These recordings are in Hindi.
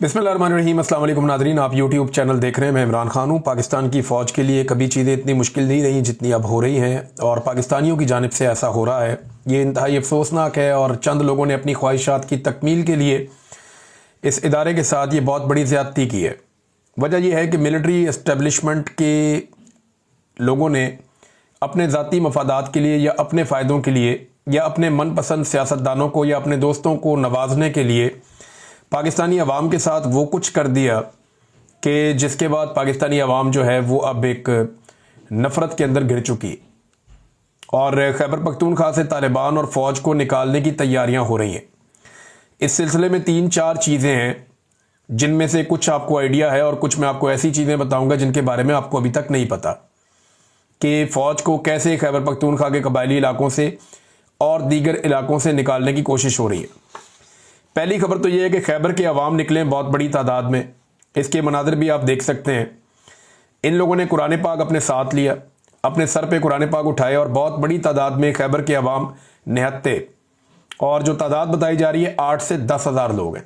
बिस्मिल्लाहिर्रहमानिर्रहीम। अस्सलाम वालेकुम नादरीन, आप यूट्यूब चैनल देख रहे हैं। मैं इमरान खान हूँ। पाकिस्तान की फ़ौज के लिए कभी चीज़ें इतनी मुश्किल नहीं रही जितनी अब हो रही हैं, और पाकिस्तानियों की जानिब से ऐसा हो रहा है। ये इंतहाई अफसोसनाक है, और चंद लोगों ने अपनी ख्वाहिशात की तकमील के लिए इस इदारे के साथ ये बहुत बड़ी ज़्यादती की है। वजह यह है कि मिलिट्री इस्टेब्लिशमेंट के लोगों ने अपने ज़ाती मफादात के लिए या अपने फ़ायदों के लिए या अपने मनपसंद सियासतदानों को या अपने दोस्तों को नवाजने के लिए पाकिस्तानी अवाम के साथ वो कुछ कर दिया कि जिसके बाद पाकिस्तानी अवाम जो है वो अब एक नफ़रत के अंदर घिर चुकी, और खैबर पख्तूनख्वा से तालिबान और फ़ौज को निकालने की तैयारियां हो रही हैं। इस सिलसिले में 3-4 चीज़ें हैं जिनमें से कुछ आपको आइडिया है, और कुछ मैं आपको ऐसी चीज़ें बताऊंगा जिनके बारे में आपको अभी तक नहीं पता कि फ़ौज को कैसे खैबर पख्तूनख्वा के कबायली इलाकों से और दीगर इलाकों से निकालने की कोशिश हो रही है। पहली खबर तो यह है कि खैबर के अवाम निकले बहुत बड़ी तादाद में। इसके मनाज़िर भी आप देख सकते हैं। इन लोगों ने कुरान पाक अपने साथ लिया, अपने सर पे कुरान पाक उठाए, और बहुत बड़ी तादाद में खैबर के अवाम निहत्ते, और जो तादाद बताई जा रही है 8 से 10 हज़ार लोग हैं।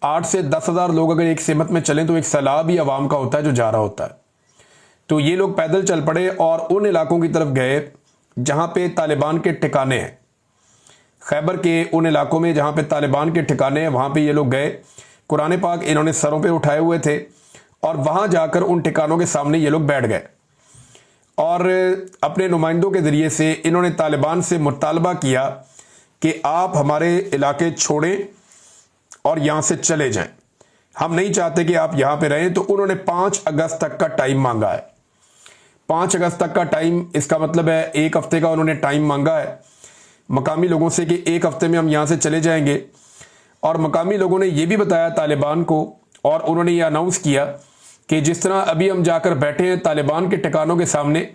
8 से 10 हज़ार लोग अगर एक सिमत में चलें तो एक सैलाब ही अवाम का होता है जो जा रहा होता है। तो ये लोग पैदल चल पड़े और उन इलाकों की तरफ गए जहाँ पे तालिबान के ठिकाने हैं। खैबर के उन इलाकों में जहाँ पे तालिबान के ठिकाने हैं वहाँ पे ये लोग गए। कुरान पाक इन्होंने सरों पे उठाए हुए थे, और वहाँ जाकर उन ठिकानों के सामने ये लोग बैठ गए, और अपने नुमाइंदों के ज़रिए से इन्होंने तालिबान से मुतालबा किया कि आप हमारे इलाके छोड़ें और यहाँ से चले जाएं, हम नहीं चाहते कि आप यहाँ पे रहें। तो उन्होंने 5 अगस्त तक का टाइम मांगा है। 5 अगस्त तक का टाइम, इसका मतलब है 1 हफ्ते का उन्होंने टाइम मांगा है मकामी लोगों से कि 1 हफ्ते में हम यहाँ से चले जाएंगे। और मकामी लोगों ने ये भी बताया तालिबान को, और उन्होंने ये अनाउंस किया कि जिस तरह अभी हम जाकर बैठे हैं तालिबान के ठिकानों के सामने,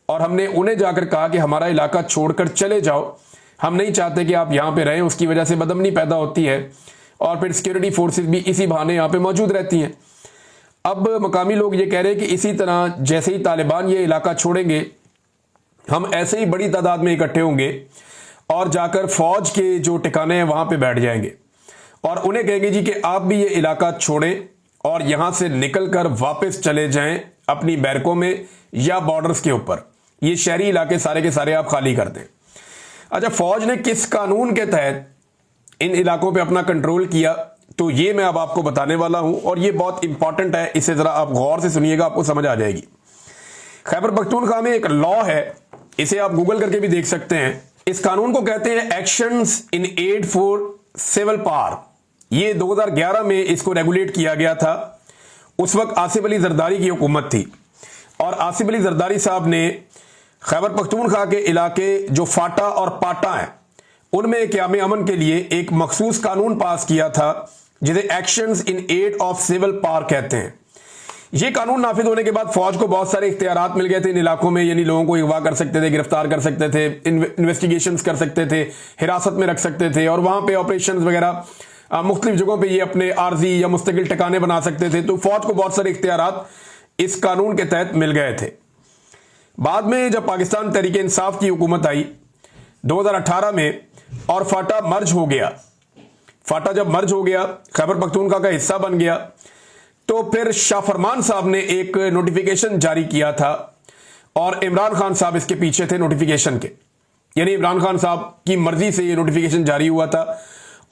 और हमने उन्हें जाकर कहा कि हमारा इलाका छोड़कर चले जाओ, हम नहीं चाहते कि आप यहाँ पे रहें। उसकी वजह से बदअमनी पैदा होती है, और फिर सिक्योरिटी फोर्सेस भी इसी बहाने यहाँ पे मौजूद रहती हैं। अब मकामी लोग ये कह रहे हैं कि इसी तरह जैसे ही तालिबान ये इलाका छोड़ेंगे, हम ऐसे ही बड़ी तादाद में इकट्ठे होंगे और जाकर फौज के जो ठिकाने हैं वहां पे बैठ जाएंगे, और उन्हें कहेंगे जी कि आप भी ये इलाका छोड़ें और यहां से निकलकर वापस चले जाएं अपनी बैरकों में या बॉर्डर्स के ऊपर। ये शहरी इलाके सारे के सारे आप खाली कर दें। अच्छा, फौज ने किस कानून के तहत इन इलाकों पे अपना कंट्रोल किया, तो ये मैं अब आपको बताने वाला हूं, और ये बहुत इंपॉर्टेंट है। इसे जरा आप गौर से सुनिएगा, आपको समझ आ जाएगी। खैबर पख्तूनख्वा में एक लॉ है, इसे आप गूगल करके भी देख सकते हैं। इस कानून को कहते हैं actions in aid for civil power. ये 2011 में इसको रेगुलेट किया गया था। उस वक्त आसिफ अली जरदारी की हुकूमत थी, और आसिफ अली जरदारी साहब ने खैबर पख्तूनख्वा के इलाके जो फाटा और पाटा हैं उनमें क़याम अमन के लिए एक मखसूस कानून पास किया था जिसे actions in aid of civil power कहते हैं। ये कानून नाफिज होने के बाद फौज को बहुत सारे इख्तियारात मिल गए थे इन इलाकों में, यानी लोगों को अगवा कर सकते थे, गिरफ्तार कर सकते थे, इन्वेस्टिगेशंस कर सकते थे, हिरासत में रख सकते थे, और वहां पे ऑपरेशंस वगैरह मुख्तलिफ जगहों पे ये अपने आर्जी या मुस्तकिल ठिकाने बना सकते थे। तो फौज को बहुत सारे इख्तियारात इस कानून के तहत मिल गए थे। बाद में जब पाकिस्तान तहरीक इंसाफ की हुकूमत आई 2018 में, और फाटा मर्ज हो गया, फाटा जब मर्ज हो गया, खैबर पख्तूनख्वा का हिस्सा बन गया, तो फिर शाह फरमान साहब ने एक नोटिफिकेशन जारी किया था, और इमरान खान साहब इसके पीछे थे नोटिफिकेशन के, यानी इमरान खान साहब की मर्जी से ये नोटिफिकेशन जारी हुआ था।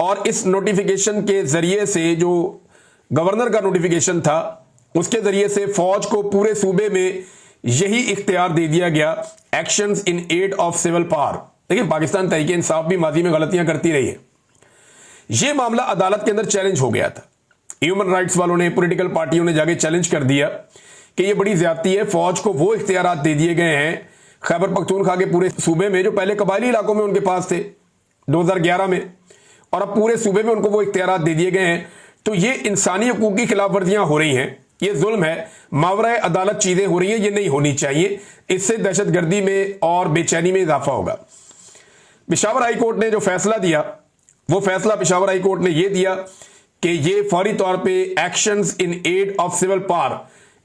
और इस नोटिफिकेशन के जरिए से, जो गवर्नर का नोटिफिकेशन था, उसके जरिए से फौज को पूरे सूबे में यही इख्तियार दे दिया गया, actions in aid of civil power. देखिए, पाकिस्तान तहरीक इंसाफ भी माजी में गलतियां करती रही है। यह मामला अदालत के अंदर चैलेंज हो गया था। ह्यूमन राइट्स वालों ने, पॉलिटिकल पार्टियों ने जाके चैलेंज कर दिया कि यह बड़ी ज्यादती है, फौज को वो इख्तियारात दे दिए गए हैं खैबर पख्तूनख्वा के पूरे सूबे में जो पहले कबायली इलाकों में उनके पास थे 2011 में, और अब पूरे सूबे में उनको वो इख्तियारात दे दिए गए हैं। तो ये इंसानी हकूक की खिलाफ वर्जियां हो रही हैं, ये जुल्म है, मावरा अदालत चीजें हो रही है, ये नहीं होनी चाहिए। इससे दहशतगर्दी में और बेचैनी में इजाफा होगा। पेशावर हाई कोर्ट ने जो फैसला दिया, वो फैसला पेशावर हाई कोर्ट ने यह दिया कि ये फौरी तौर पे actions in aid of civil power,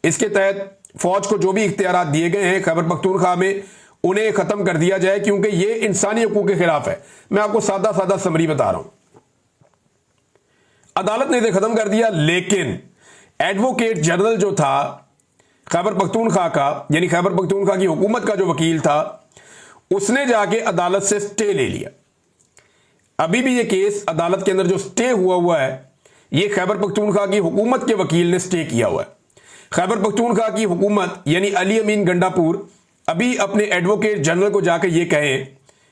इसके तहत फौज को जो भी इख्तियारात दिए गए हैं खैबर पख्तूनख्वा में, उन्हें खत्म कर दिया जाए, क्योंकि ये इंसानी हकूक के खिलाफ है। मैं आपको सादा सादा समरी बता रहा हूं। अदालत ने इसे खत्म कर दिया, लेकिन एडवोकेट जनरल जो था खैबर पख्तूनख्वा का, यानी खैबर पख्तूनख्वा की हुकूमत का जो वकील था, उसने जाके अदालत से स्टे ले लिया। अभी भी ये केस अदालत के अंदर जो स्टे हुआ है, ये खैबर पख्तूनख्वा की हुकूमत के वकील ने स्टे किया हुआ है। खैबर पख्तूनख्वा की हुकूमत यानी अली अमीन गंडापुर अभी अपने एडवोकेट जनरल को जाकर ये कहें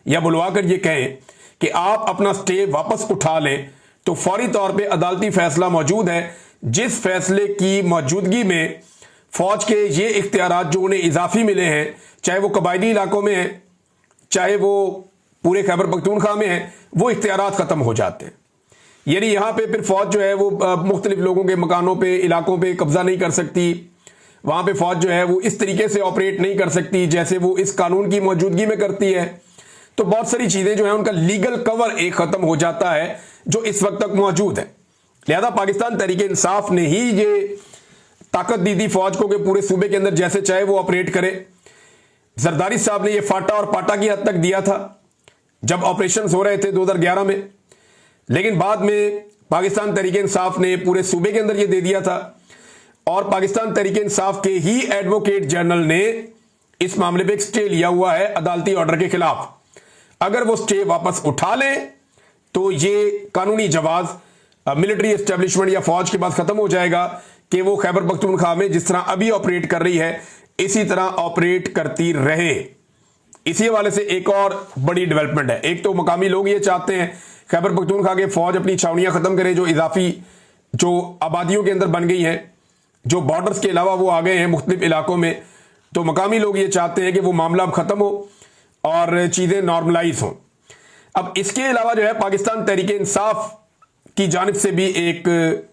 या बुलवाकर ये कहें कि आप अपना स्टे वापस उठा लें, तो फौरी तौर पे अदालती फैसला मौजूद है, जिस फैसले की मौजूदगी में फौज के ये इख्तियारात जो उन्हें इजाफी मिले हैं, चाहे वो कबायली इलाकों में है, चाहे वो पूरे खैबर पख्तूनख्वा में है, वो इख्तियारात खत्म हो जाते हैं। यानी यहां पे फिर फौज जो है वो मुख्तलिफ लोगों के मकानों पे, इलाकों पे कब्जा नहीं कर सकती। वहां पे फौज जो है वो इस तरीके से ऑपरेट नहीं कर सकती जैसे वो इस कानून की मौजूदगी में करती है। तो बहुत सारी चीजें जो है उनका लीगल कवर एक खत्म हो जाता है जो इस वक्त तक मौजूद है। लिहाजा पाकिस्तान तहरीक इंसाफ ने ही ये ताकत दी थी फौज को कि पूरे सूबे के अंदर जैसे चाहे वो ऑपरेट करे। जरदारी साहब ने ये फाटा और पाटा की हद तक दिया था जब ऑपरेशन हो रहे थे 2011 में, लेकिन बाद में पाकिस्तान तहरीक इंसाफ ने पूरे सूबे के अंदर ये दे दिया था और पाकिस्तान तहरीक इंसाफ के ही एडवोकेट जनरल ने इस मामले पे एक स्टे लिया हुआ है अदालती ऑर्डर के खिलाफ। अगर वो स्टे वापस उठा ले तो ये कानूनी जवाज मिलिट्री एस्टेब्लिशमेंट या फौज के पास खत्म हो जाएगा कि वो खैबर पख्तूनख्वा में जिस तरह अभी ऑपरेट कर रही है इसी तरह ऑपरेट करती रहे। इसी हवाले से एक और बड़ी डेवलपमेंट है। एक तो मकामी लोग ये चाहते हैं खैबर पख्तूनख्वा के फौज अपनी छावनियां खत्म करे, जो इजाफी जो आबादियों के अंदर बन गई हैं, जो बॉर्डर्स के अलावा वो आ गए हैं मुख्तलिफ इलाकों में। तो मकामी लोग ये चाहते हैं कि वो मामला अब खत्म हो और चीजें नॉर्मलाइज हों। अब इसके अलावा जो है पाकिस्तान तहरीक इंसाफ की जानिब से भी एक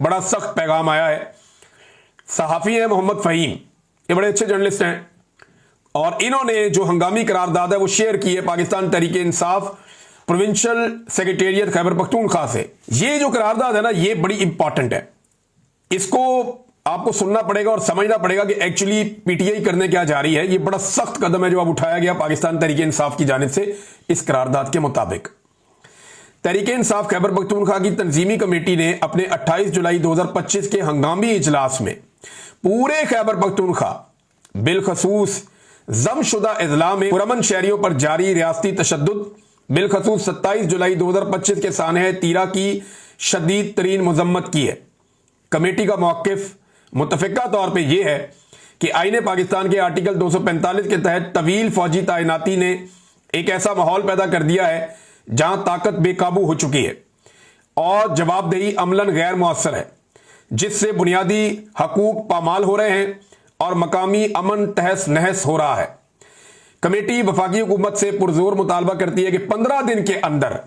बड़ा सख्त पैगाम आया है। सहाफ़ी हैं मोहम्मद फ़हीम, ये बड़े अच्छे जर्नलिस्ट हैं और इन्होंने जो हंगामी करारदाद है वो शेयर की है पाकिस्तान तहरीक इंसाफ प्रोविंशियल सेक्रेटेरिएट खैबर पख्तूनख्वा से। ये जो करारदाद है ना, ये बड़ी इंपॉर्टेंट है। इसको आपको सुनना पड़ेगा और समझना पड़ेगा कि एक्चुअली पीटीआई करने क्या जा रही है। ये बड़ा सख्त कदम है जो अब उठाया गया पाकिस्तान तहरीक इंसाफ की जानिब से। इस करारदाद के मुताबिक तहरीक इंसाफ खैबर पख्तूनख्वा की तंजीमी कमेटी ने अपने 28 जुलाई 2025 के हंगामी इजलास में पूरे खैबर पख्तूनख्वा बिलखसूस जमशुदा इजला में पुरअमन शहरियों पर जारी रियासती तशद्दुद बिलखसूस 27 जुलाई 2025 के सानह तीरा की शदीद तरीन मजम्मत की है। कमेटी का मौक़िफ़ मुतफ़िक़ा तौर पर यह है कि आईन पाकिस्तान के आर्टिकल 245 के तहत तवील फौजी तैनाती ने एक ऐसा माहौल पैदा कर दिया है जहां ताकत बेकाबू हो चुकी है और जवाबदेही अमलन गैर मुअस्सर है, जिससे बुनियादी हकूक पामाल हो रहे हैं और मकामी अमन तहस नहस हो रहा है। कमेटी वफाकी हुकूमत से पुरजोर मुतालबा करती है कि 15 दिन के अंदर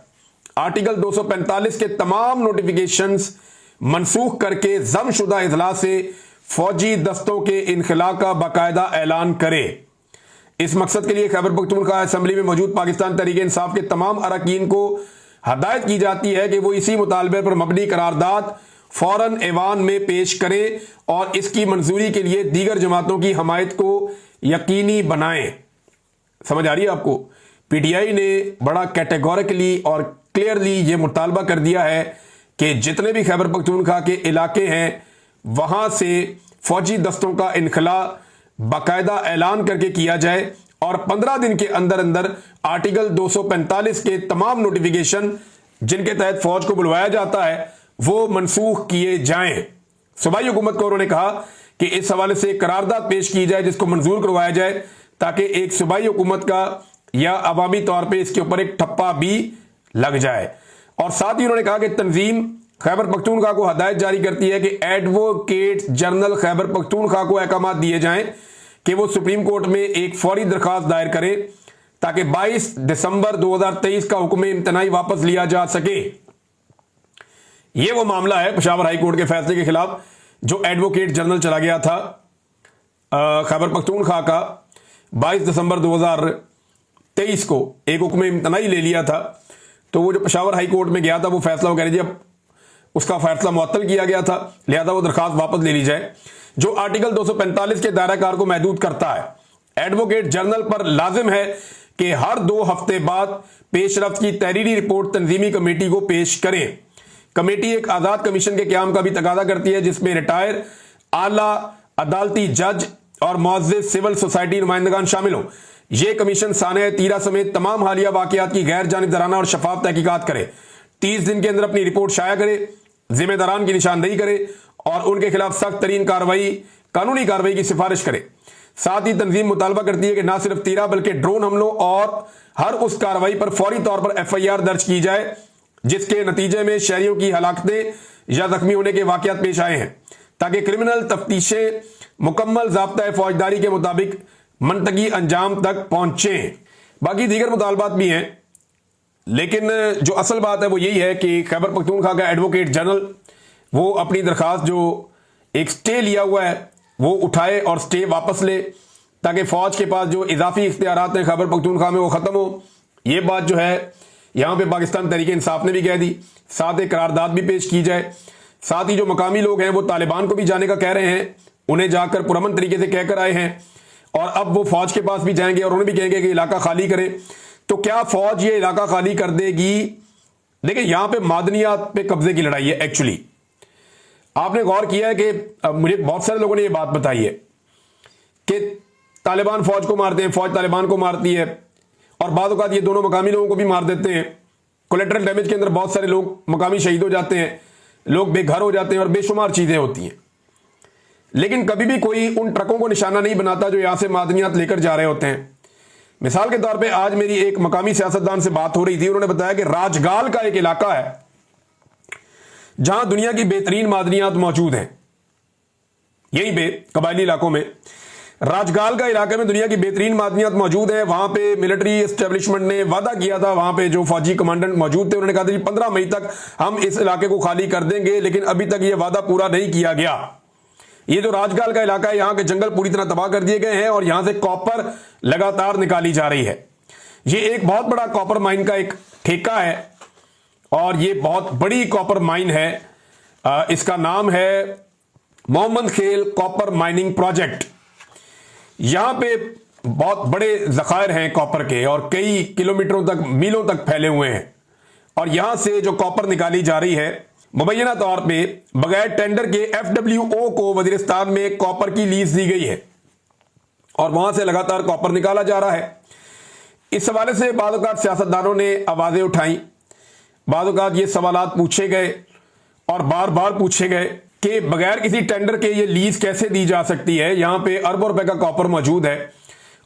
आर्टिकल 245 के तमाम नोटिफिकेशंस मनसूख करके जमशुदा इजला से फौजी दस्तों के इनखला का बाकायदा ऐलान करे। इस मकसद के लिए खैबर पख्तूनख्वा असेंबली में मौजूद पाकिस्तान तहरीक इंसाफ के तमाम अरकान को हदायत की जाती है कि वो इसी मुतालबे पर मबनी करारदाद फौरन ऐवान में पेश करें और इसकी मंजूरी के लिए दीगर जमातों की हमायत को यकीनी बनाएं। समझ आ रही है आपको? पीटीआई ने बड़ा कैटेगोरिकली और क्लियरली ये मुतालबा कर दिया है कि जितने भी खैबर पख्तूनख्वा के इलाके हैं वहां से फौजी दस्तों का इनखला बाकायदा ऐलान करके किया जाए और 15 दिन के अंदर अंदर आर्टिकल 245 के तमाम नोटिफिकेशन जिनके तहत फौज को बुलवाया जाता है वो मनसूख किए जाएं। सूबाई हुकूमत को उन्होंने कहा कि इस हवाले से करारदाद पेश की जाए जिसको मंजूर करवाया जाए ताकि एक सूबाई हुकूमत का या अवामी तौर पर इसके ऊपर एक ठप्पा भी लग जाए। और साथ ही उन्होंने कहा कि तंजीम खैबर पख्तूनख्वा को हदायत जारी करती है कि एडवोकेट जनरल खैबर पख्तूनख्वा को अहकाम दिए जाएं कि वो सुप्रीम कोर्ट में एक फौरी दरखास्त दायर करे ताकि 22 दिसंबर 2023 का हुक्म इम्तनाई वापस लिया जा सके। ये वो मामला है पेशावर हाई कोर्ट के फैसले के खिलाफ जो एडवोकेट जनरल चला गया था खैबर पख्तूनख्वा का 22 दिसंबर 2023 को एक हुक्म इम्तनाई ले लिया था। तो वो जो पेशावर हाई कोर्ट में गया था वो फैसला वो कह रही अब उसका फैसला मुअत्तल किया गया था, लिहाजा वो दरखास्त वापस ले ली जाए, जो आर्टिकल 245 के दायराकार को महदूद करता है। एडवोकेट जनरल पर लाजिम है कि हर 2 हफ्ते बाद पेशरफ्त की तहरीरी रिपोर्ट तंजीमी कमेटी को पेश करें। कमेटी एक आजाद कमीशन के क्याम का भी तकाजा करती है जिसमें रिटायर आला अदालती जज और मुअज़्ज़िज़ सिविल सोसाइटी नुमाइंदगान शामिल हों। यह कमीशन साने तीरा समेत तमाम हालिया वाकयात की गैर जानिबदाराना और शफाफ तहकीकात करे, 30 दिन के अंदर अपनी रिपोर्ट शाया करे, जिम्मेदारान की निशानदेही करे और उनके खिलाफ सख्त तरीन कार्रवाई कानूनी कार्रवाई की सिफारिश करे। साथ ही तंजीम मुतालबा करती है कि न सिर्फ तीरा बल्कि ड्रोन हमलों और हर उस कार्रवाई पर फौरी तौर पर FIR दर्ज की जाए जिसके नतीजे में शहरियों की हलाकतें या जख्मी होने के वाकयात पेश आए हैं, ताकि क्रिमिनल तफ्तीशें मुकम्मल ज़ाब्ता फौजदारी के मुताबिक मंतकी अंजाम तक पहुंचे। बाकी दीगर मुतालबात भी हैं, लेकिन जो असल बात है वो यही है कि खैबर पख्तूनख्वा का एडवोकेट जनरल वो अपनी दरखास्त जो एक स्टे लिया हुआ है वो उठाए और स्टे वापस ले, ताकि फौज के पास जो इजाफी इख्तियारात हैं खैबर पख्तूनख्वा में वो ख़त्म हो। ये बात जो है यहाँ पे पाकिस्तान तहरीक इंसाफ ने भी कह दी, साथ एक करारदाद भी पेश की जाए। साथ ही जो मकामी लोग हैं वो तालिबान को भी जाने का कह रहे हैं, उन्हें जाकर पुरअमन तरीके से कहकर आए हैं और अब वो फौज के पास भी जाएंगे और उन्हें भी कहेंगे कि इलाका खाली करे। तो क्या फौज ये इलाका खाली कर देगी? देखिए, यहां पे मादनियात पे कब्जे की लड़ाई है। एक्चुअली आपने गौर किया है कि मुझे बहुत सारे लोगों ने ये बात बताई है कि तालिबान फौज को मारते हैं, फौज तालिबान को मारती है और बाद औक़ात ये दोनों मकामी लोगों को भी मार देते हैं। कोलेटरल डैमेज के अंदर बहुत सारे लोग मकामी शहीद हो जाते हैं, लोग बेघर हो जाते हैं और बेशुमार चीजें होती हैं। लेकिन कभी भी कोई उन ट्रकों को निशाना नहीं बनाता जो यहां से मादनियात लेकर जा रहे होते हैं। मिसाल के तौर पे आज मेरी एक मकामी सियासतदान से बात हो रही थी, उन्होंने बताया कि राजगाल का एक इलाका है जहां दुनिया की बेहतरीन मादनियात मौजूद हैं। यहीं पे कबायली इलाकों में राजगाल का इलाके में दुनिया की बेहतरीन मादनियात मौजूद है। वहां पे मिलिट्री एस्टेब्लिशमेंट ने वादा किया था, वहां पे जो फौजी कमांडेंट मौजूद थे उन्होंने कहा था कि 15 मई तक हम इस इलाके को खाली कर देंगे, लेकिन अभी तक यह वादा पूरा नहीं किया गया। ये जो राजगाल का इलाका है, यहां के जंगल पूरी तरह तबाह कर दिए गए हैं और यहां से कॉपर लगातार निकाली जा रही है। ये एक बहुत बड़ा कॉपर माइन का एक ठेका है और ये बहुत बड़ी कॉपर माइन है। इसका नाम है मोहम्मद खेल कॉपर माइनिंग प्रोजेक्ट। यहां पे बहुत बड़े जखायर हैं कॉपर के और कई किलोमीटरों तक, मीलों तक फैले हुए हैं और यहां से जो कॉपर निकाली जा रही है मुबैना तौर पे बगैर टेंडर के FWO को वजीरिस्तान में कॉपर की लीज दी गई है और वहां से लगातार कॉपर निकाला जा रहा है। इस हवाले से बाद औक़ात सियासतदानों ने आवाजें उठाई, बाद औक़ात ये सवालात पूछे गए और बार बार पूछे गए कि बगैर किसी टेंडर के ये लीज कैसे दी जा सकती है। यहां पे अरबों रुपए का कॉपर मौजूद है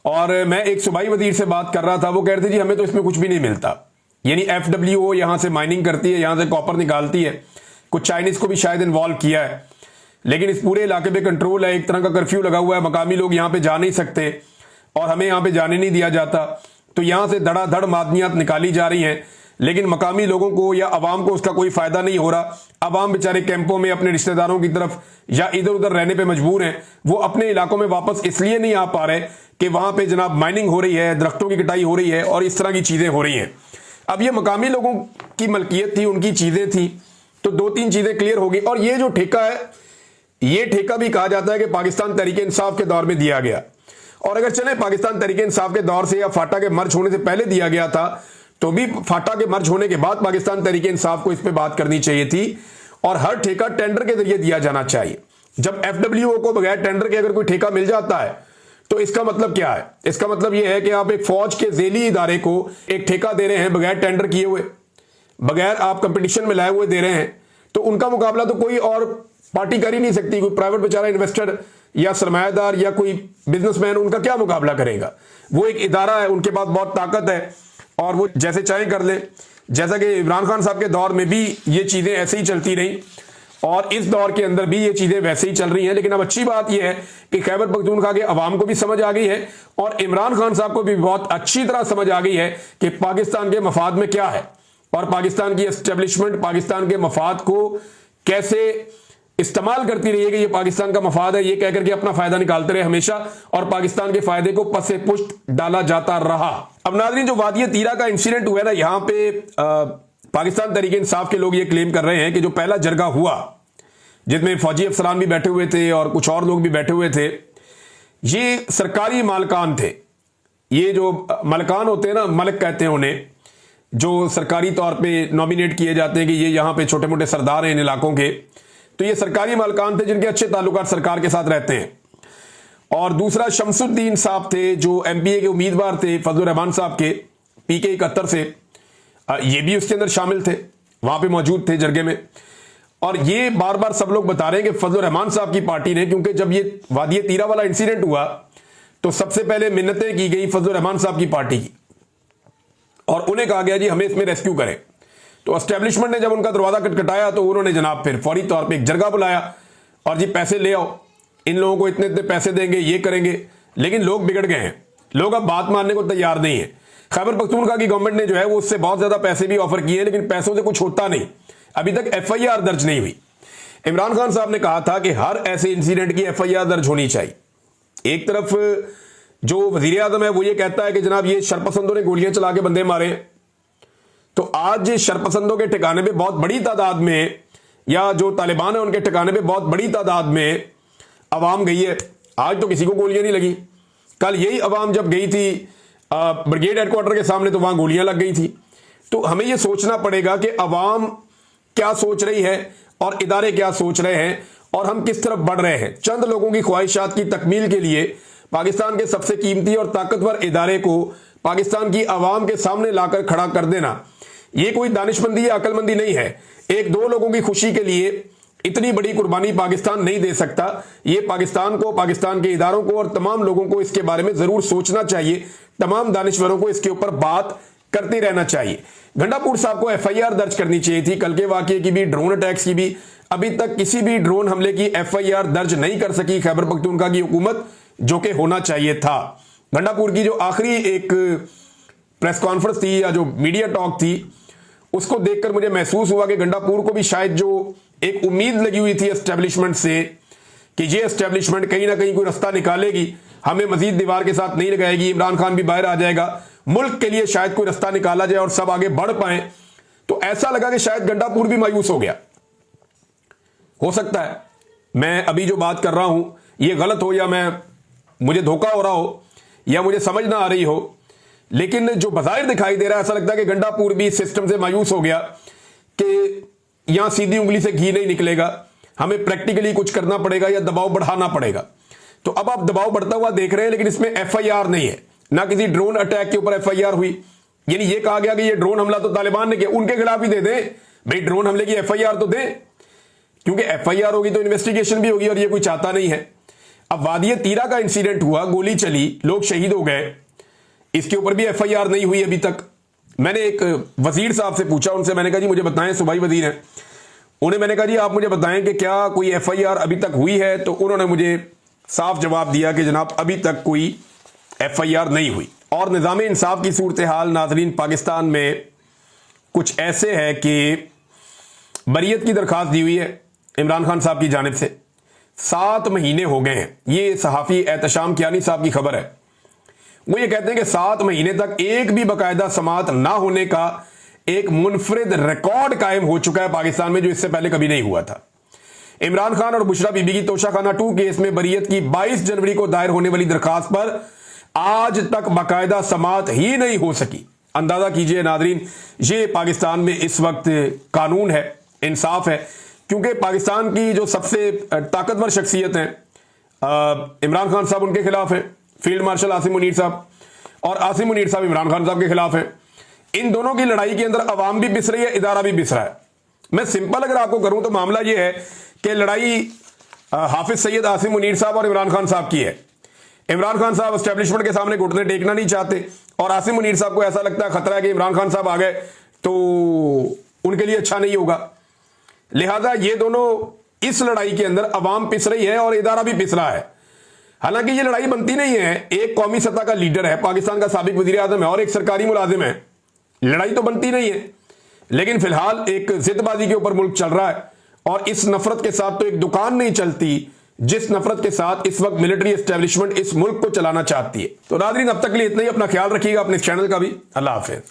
और मैं एक सूबाई वजीर से बात कर रहा था, वो कह रहे थे जी हमें तो इसमें कुछ भी नहीं मिलता। यानी FWO यहां से माइनिंग करती है, यहां से कॉपर निकालती है, कुछ चाइनीज को भी शायद इन्वॉल्व किया है, लेकिन इस पूरे इलाके पे कंट्रोल है, एक तरह का कर्फ्यू लगा हुआ है, मकामी लोग यहां पे जा नहीं सकते और हमें यहां पे जाने नहीं दिया जाता। तो यहां से धड़ाधड़ मादनियात निकाली जा रही हैं, लेकिन मकामी लोगों को या अवाम को उसका कोई फायदा नहीं हो रहा। अवाम बेचारे कैंपों में अपने रिश्तेदारों की तरफ या इधर उधर रहने पे मजबूर हैं, वो अपने इलाकों में वापस इसलिए नहीं आ पा रहे कि वहां पे जनाब माइनिंग हो रही है, दरख्तों की कटाई हो रही है और इस तरह की चीजें हो रही हैं। अब ये मकामी लोगों की मलकियत थी, उनकी चीजें थी, तो 2-3 चीजें क्लियर होगी। और ये जो ठेका है, ये ठेका भी कहा जाता है कि पाकिस्तान तहरीक इंसाफ के दौर में दिया गया, और अगर चले पाकिस्तान तहरीक इंसाफ के दौर से या फाटा के मर्ज होने से पहले दिया गया था तो भी फाटा के मर्ज होने के बाद पाकिस्तान तहरीक इंसाफ को इस पे बात करनी चाहिए थी और हर ठेका टेंडर के जरिए दिया जाना चाहिए। जब FWO को बगैर टेंडर के अगर कोई ठेका मिल जाता है तो इसका मतलब क्या है? इसका मतलब यह है कि आप एक फौज के झेली इदारे को एक ठेका दे रहे हैं बगैर टेंडर किए हुए, बगैर आप कंपटीशन में लाए हुए दे रहे हैं, तो उनका मुकाबला तो कोई और पार्टी कर ही नहीं सकती। कोई प्राइवेट बेचारा इन्वेस्टर या सरमायादार या कोई बिजनेसमैन उनका क्या मुकाबला करेगा? वो एक इदारा है, उनके पास बहुत ताकत है और वो जैसे चाहे कर ले। जैसा कि इमरान खान साहब के दौर में भी ये चीजें ऐसे ही चलती रही और इस दौर के अंदर भी ये चीजें वैसे ही चल रही हैं। लेकिन अब अच्छी बात यह है कि खैबर पख्तूनख्वा के अवाम को भी समझ आ गई है और इमरान खान साहब को भी बहुत अच्छी तरह समझ आ गई है कि पाकिस्तान के मफाद में क्या है और पाकिस्तान की एस्टेब्लिशमेंट पाकिस्तान के मफाद को कैसे इस्तेमाल करती रही है कि ये पाकिस्तान का मफाद है, ये कहकर के अपना फायदा निकालते रहे हमेशा और पाकिस्तान के फायदे को पसे पुष्ट डाला जाता रहा। अब नाज़रीन, जो वादिया तीरा का इंसिडेंट हुआ ना, यहां पे पाकिस्तान तहरीक इंसाफ के लोग ये क्लेम कर रहे हैं कि जो पहला जरगा हुआ जिसमें फौजी अफसरान भी बैठे हुए थे और कुछ और लोग भी बैठे हुए थे, ये सरकारी मालकान थे। ये जो मलकान होते हैं ना, मलक कहते हैं उन्हें, जो सरकारी तौर पे नॉमिनेट किए जाते हैं कि ये यहाँ पे छोटे मोटे सरदार हैं इन इलाकों के, तो ये सरकारी मालिकान थे जिनके अच्छे ताल्लुकात सरकार के साथ रहते हैं। और दूसरा शमसुद्दीन साहब थे जो एमपीए के उम्मीदवार थे फजलुर रहमान साहब के पीके 71 से, ये भी उसके अंदर शामिल थे, वहां पे मौजूद थे जरगे में। और ये बार बार सब लोग बता रहे हैं कि फजलुर रहमान साहब की पार्टी ने, क्योंकि जब ये वादिये तीरा वाला इंसिडेंट हुआ तो सबसे पहले मिन्नतें की गई फजलुर रहमान साहब की पार्टी की, और उन्हें कहा गया जी हमें इसमें रेस्क्यू करें। तो एस्टेब्लिशमेंट ने जब उनका दरवाजा खटखटाया तो उन्होंने जनाब फिर फौरी तौर पे एक जरगा बुलाया और जी पैसे ले आओ, इन लोगों को इतने इतने पैसे देंगे, ये करेंगे। लेकिन लोग बिगड़ गए हैं, लोग अब बात मानने को तैयार नहीं है। खैबर पख्तूनख्वा की गवर्नमेंट ने जो है वो उससे बहुत ज्यादा पैसे भी ऑफर किए, लेकिन पैसों से कुछ होता नहीं। अभी तक एफआईआर दर्ज नहीं हुई। इमरान खान साहब ने कहा था कि हर ऐसे इंसिडेंट की एफआईआर दर्ज होनी चाहिए। एक तरफ जो वजीर आजम है वो ये कहता है कि जनाब ये शरपसंदों ने गोलियां चला के बंदे मारे, तो आज शरपसंदों के ठिकाने पे बहुत बड़ी तादाद में, या जो तालिबान है उनके ठिकाने पे बहुत बड़ी तादाद में अवाम गई है। आज तो किसी को गोलियां नहीं लगी, कल यही अवाम जब गई थी ब्रिगेड हेडक्वार्टर के सामने तो वहां गोलियां लग गई थी। तो हमें यह सोचना पड़ेगा कि अवाम क्या सोच रही है और इदारे क्या सोच रहे हैं और हम किस तरफ बढ़ रहे हैं। चंद लोगों की ख्वाहिशात की तकमील के लिए पाकिस्तान के सबसे कीमती और ताकतवर इदारे को पाकिस्तान की आवाम के सामने लाकर खड़ा कर देना, यह कोई दानिशमंदी या अकलमंदी नहीं है। एक दो लोगों की खुशी के लिए इतनी बड़ी कुर्बानी पाकिस्तान नहीं दे सकता। यह पाकिस्तान को, पाकिस्तान के इदारों को और तमाम लोगों को इसके बारे में जरूर सोचना चाहिए। तमाम दानिश्वरों को इसके ऊपर बात करते रहना चाहिए। गंडापुर साहब को एफआईआर दर्ज करनी चाहिए थी, कल के वाकये की भी, ड्रोन अटैक्स की भी। अभी तक किसी भी ड्रोन हमले की एफआईआर दर्ज नहीं कर सकी खैबर पख्तूनख्वा की हुकूमत, जो कि होना चाहिए था। गंडापुर की जो आखिरी एक प्रेस कॉन्फ्रेंस थी या जो मीडिया टॉक थी, उसको देखकर मुझे महसूस हुआ कि गंडापुर को भी शायद जो एक उम्मीद लगी हुई थी एस्टेब्लिशमेंट से कि ये एस्टेब्लिशमेंट कहीं ना कहीं कोई रास्ता निकालेगी, हमें मजीद दीवार के साथ नहीं लगाएगी, इमरान खान भी बाहर आ जाएगा, मुल्क के लिए शायद कोई रास्ता निकाला जाए और सब आगे बढ़ पाए। तो ऐसा लगा कि शायद गंडापुर भी मायूस हो गया। हो सकता है मैं अभी जो बात कर रहा हूं ये गलत हो, या मुझे धोखा हो रहा हो, या मुझे समझ ना आ रही हो, लेकिन जो बज़ाहिर दिखाई दे रहा है ऐसा लगता है कि गंडापुर भी सिस्टम से मायूस हो गया कि यहां सीधी उंगली से घी नहीं निकलेगा, हमें प्रैक्टिकली कुछ करना पड़ेगा या दबाव बढ़ाना पड़ेगा। तो अब आप दबाव बढ़ता हुआ देख रहे हैं, लेकिन इसमें एफआईआर नहीं है, ना किसी ड्रोन अटैक के ऊपर एफआईआर हुई। यानी ये कहा गया कि ये ड्रोन हमला तो तालिबान ने किया, उनके खिलाफ ही दे दें भाई, ड्रोन हमले की एफआईआर तो दें, क्योंकि एफआईआर होगी तो इन्वेस्टिगेशन भी होगी और ये कोई चाहता नहीं है। अब वादिये तीरा का इंसिडेंट हुआ, गोली चली, लोग शहीद हो गए, इसके ऊपर भी एफआईआर नहीं हुई अभी तक। मैंने एक वजीर साहब से पूछा, उनसे मैंने कहा जी मुझे बताएं, सूबाई वजीर हैं, उन्हें मैंने कहा जी आप मुझे बताएं कि क्या कोई एफआईआर अभी तक हुई है, तो उन्होंने मुझे साफ जवाब दिया कि जनाब अभी तक कोई एफआईआर नहीं हुई। और निज़ाम इंसाफ की सूरत हाल नाजरीन पाकिस्तान में कुछ ऐसे है कि बरियत की दरखास्त दी हुई है इमरान खान साहब की जानिब से, 7 महीने हो गए हैं। ये सहाफ़ी एहतशाम कियानी साहब की खबर है। वो ये कहते हैं कि 7 महीने तक एक भी बाकायदा समाअत ना होने का एक मुनफरिद रिकॉर्ड कायम हो चुका है पाकिस्तान में, जो इससे पहले कभी नहीं हुआ था। इमरान खान और बुशरा बीबी की तोशाखाना 2 केस में बरियत की 22 जनवरी को दायर होने वाली दरखास्त पर आज तक बाकायदा समाअत ही नहीं हो सकी। अंदाजा कीजिए नादरीन, ये पाकिस्तान में इस वक्त कानून है, इंसाफ है, क्योंकि पाकिस्तान की जो सबसे ताकतवर शख्सियत हैं इमरान खान साहब उनके खिलाफ है, फील्ड मार्शल आसिम मुनीर साहब, और आसिम मुनीर साहब इमरान खान साहब के खिलाफ है। इन दोनों की लड़ाई के अंदर अवाम भी पिस रही है, इदारा भी पिस रहा है। मैं सिंपल अगर आपको करूं तो मामला यह है कि लड़ाई हाफिज सैयद आसिम मुनीर साहब और इमरान खान साहब की है। इमरान खान साहब एस्टेब्लिशमेंट के सामने घुटने टेकना नहीं चाहते, और आसिम मुनीर साहब को ऐसा लगता है खतरा है कि इमरान खान साहब आ गए तो उनके लिए अच्छा नहीं होगा। लिहाजा ये दोनों इस लड़ाई के अंदर अवाम पिस रही है और इदारा भी पिस रहा है। हालांकि ये लड़ाई बनती नहीं है, एक कौमी सतह का लीडर है, पाकिस्तान का साबिक वजीर आजम है, और एक सरकारी मुलाजिम है, लड़ाई तो बनती नहीं है। लेकिन फिलहाल एक जिदबाजी के ऊपर मुल्क चल रहा है, और इस नफरत के साथ तो एक दुकान नहीं चलती जिस नफरत के साथ इस वक्त मिलिट्री एस्टेब्लिशमेंट इस मुल्क को चलाना चाहती है। तो नाज़रीन अब तक के लिए इतना ही, अपना ख्याल रखिएगा, अपने चैनल का भी। अल्लाह हाफिज।